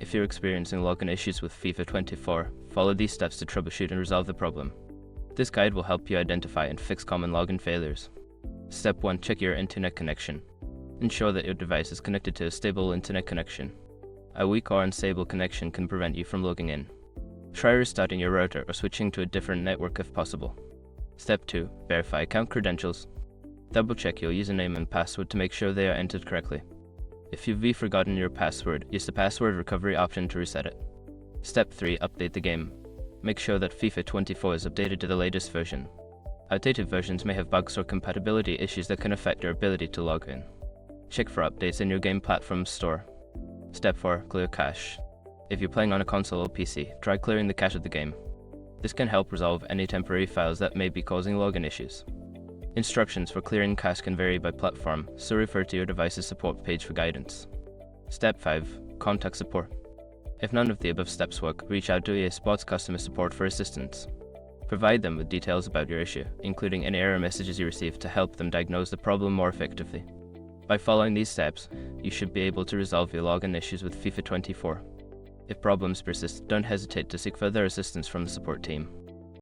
If you're experiencing login issues with FIFA 24, follow these steps to troubleshoot and resolve the problem. This guide will help you identify and fix common login failures. Step 1. Check your internet connection. Ensure that your device is connected to a stable internet connection. A weak or unstable connection can prevent you from logging in. Try restarting your router or switching to a different network if possible. Step 2. Verify account credentials. Double-check your username and password to make sure they are entered correctly. If you've forgotten your password, use the password recovery option to reset it. Step 3. Update the game. Make sure that FIFA 24 is updated to the latest version. Outdated versions may have bugs or compatibility issues that can affect your ability to log in. Check for updates in your game platform's store. Step 4. Clear cache. If you're playing on a console or PC, try clearing the cache of the game. This can help resolve any temporary files that may be causing login issues. Instructions for clearing cache can vary by platform, so refer to your device's support page for guidance. Step 5. Contact support. If none of the above steps work, reach out to EA Sports customer support for assistance. Provide them with details about your issue, including any error messages you receive, to help them diagnose the problem more effectively. By following these steps, you should be able to resolve your login issues with FIFA 24. If problems persist, don't hesitate to seek further assistance from the support team.